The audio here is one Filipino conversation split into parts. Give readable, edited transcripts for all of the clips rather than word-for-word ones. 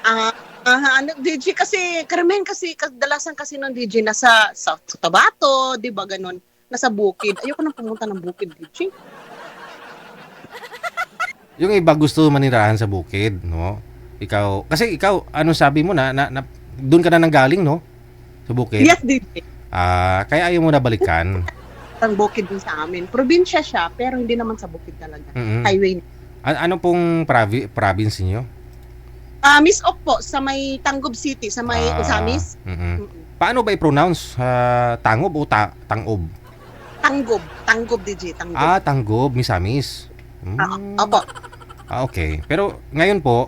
Ah, ano, DJ kasi, karamihan kasi, kadalasan kasi ng DJ nasa sa Tabato, di ba, ganun, nasa bukid. Ayoko nang pumunta ng bukid, DJ. Yung iba gusto manirahan sa bukid, no? Ikaw, kasi ikaw, ano sabi mo na doon ka na nanggaling, no? Sa bukid. Yes, DJ. Kaya ayaw mo na balikan. Ang bukid din sa amin. Probinsya siya, pero hindi naman sa bukid talaga. Mm-mm. Highway. Ano pong province niyo? Miss Ok po, sa may Tanggob City, sa may Usamis. Mm-mm. Mm-mm. Paano ba i-pronounce? Tangob o tangob? Tanggob. Tanggob, DJ. Tanggob. Tanggob, Misamis. Opo. Okay. Pero ngayon po,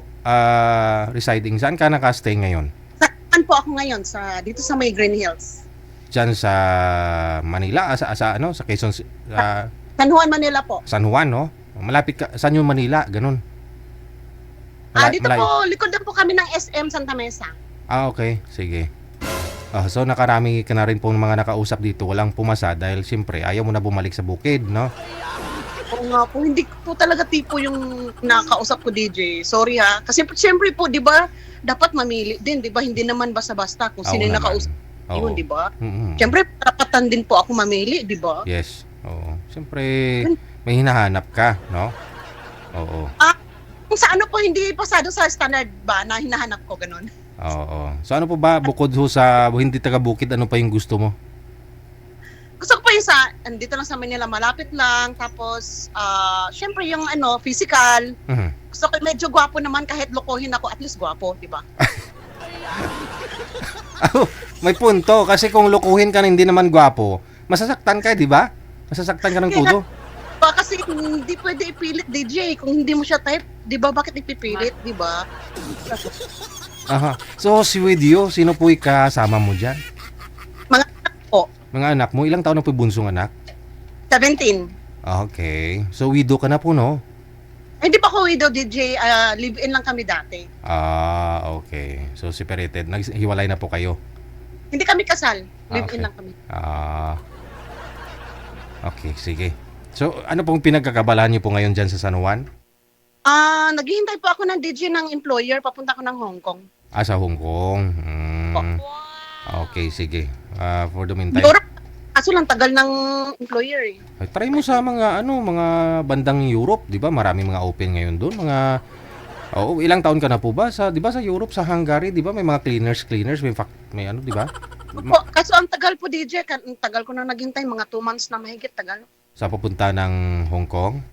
residing, saan ka nakastay ngayon? Saan po ako ngayon? Dito sa may Green Hills. Diyan sa Manila, ano, sa Quezon, San Juan, Manila po. San Juan, no? Malapit ka, saan yung Manila? Ganun. Dito po, likod na po kami ng SM Santa Mesa. Okay. Sige. So nakarami ka na rin po ng mga nakausap dito, walang pumasa dahil siyempre ayaw mo na bumalik sa bukid, no? Oo nga po, hindi ko po talaga tipo yung nakausap ko, DJ. Sorry ha. Kasi siyempre po, di ba, dapat mamili din, di ba? Hindi naman basta-basta kung sino yung nakausap yun, di ba? Mm-hmm. Siyempre, karapatan din po ako mamili, di ba? Yes. Oo. Siyempre, may hinahanap ka, no? Oo. Kung sa ano po, hindi pasado sa standard ba na hinahanap ko, ganun. Oo. So ano po ba, bukod ho sa hindi taga-bukid, ano pa yung gusto mo? Gusto ko pa yung andito lang sa Manila, malapit lang. Tapos, syempre yung physical. Mm-hmm. Gusto ko medyo gwapo naman kahit lokohin ako, at least gwapo, di ba? May punto. Kasi kung lukuhin ka na hindi naman gwapo, masasaktan ka, di ba? Masasaktan ka ng todo. Kasi hindi pwede ipilit, DJ. Kung hindi mo siya type, di ba, bakit ipipilit, di ba? Aha. So, si Widio, sino po kasama mo dyan? Mga anak po. Mga anak mo, ilang taon na po yung bunsong anak? 17. Okay. So, widow ka na po, no? Hindi pa ako widow, DJ. Live-in lang kami dati. Okay. So, separated. Naghiwalay na po kayo? Hindi kami kasal. Live-in Okay. lang kami. Okay, sige. So, ano pong pinagkakabalaan niyo po ngayon dyan sa San Juan? Naghihintay po ako ng DJ ng employer. Papunta ko ng Hong Kong. Sa Hong Kong. Okay, sige. For the meantime. Europe. Kaso lang tagal ng employer eh. Ay, try mo sa mga mga bandang Europe, 'di ba? Maraming mga open ngayon doon, ilang taon ka na po ba 'di ba sa Europe, sa Hungary, 'di ba may mga cleaners, may 'di ba? Kaso ang tagal po, DJ, ang tagal ko na naghintay, mga 2 months na mahigit, tagal. Sa papunta ng Hong Kong?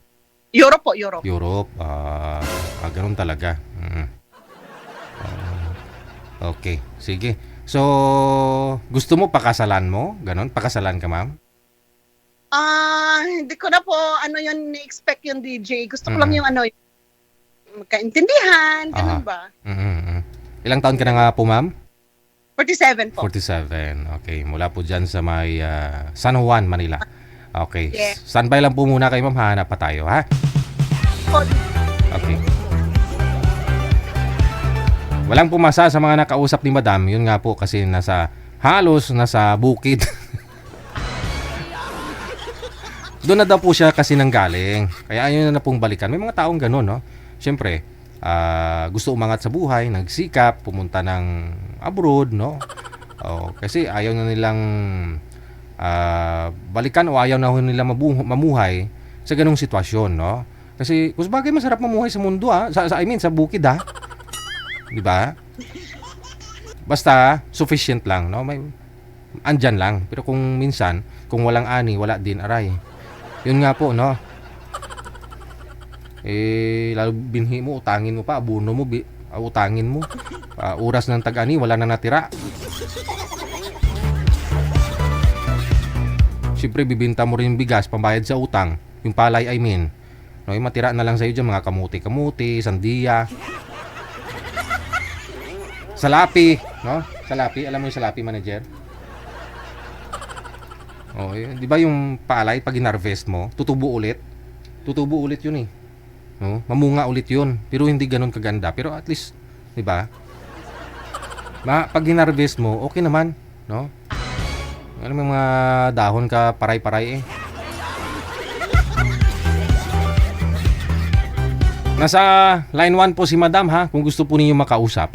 Europe po, Europe. Europe, ganun talaga. Okay, sige. So, gusto mo pakasalan mo? Ganon? Pakasalan ka, ma'am? Hindi ko na po yun ni-expect yung DJ. Gusto ko lang yung magkaintindihan, ganun ba? Ilang taon ka na nga po, ma'am? 47 po. 47. Okay, mula po dyan sa may San Juan, Manila. Okay. Yeah. Standby lang po muna kayo, ma'am. Hanap pa tayo, ha? Okay. Walang pumasa sa mga nakausap ni Madam. Yun nga po kasi halos nasa bukid. Doon na daw po siya kasi nanggaling. Kaya ayaw na pong balikan. May mga taong gano'n, no? Siyempre, gusto umangat sa buhay, nagsikap, pumunta ng abroad, no? Kasi ayaw na nilang balikan o ayaw na nilang mamuhay sa ganung sitwasyon, no? Kasi kung bagay masarap mamuhay sa mundo, sa bukid, ha? 'Di ba? Basta sufficient lang, no? Andyan lang. Pero kung minsan, kung walang ani, wala din aray. Yun nga po, no? Lalo binhi mo, utangin mo pa, abuno mo, utangin mo. Oras ng tag-ani, wala na natira. Siyempre, bibinta mo rin yung bigas, pambayad sa utang. Yung palay, I mean. No, yung matira na lang sa'yo dyan, mga kamuti-kamuti, sandiya. Salapi, no? Salapi, alam mo yung salapi, manager? Di ba yung palay, pag in-harvest mo, tutubo ulit? Tutubo ulit yun eh. No? Mamunga ulit yun. Pero hindi ganun kaganda. Pero at least, di ba? Pag in-harvest mo, okay naman, no? Alam mo mga dahon ka, paray-paray eh. Nasa line 1 po si Madam ha, kung gusto po ninyo makausap.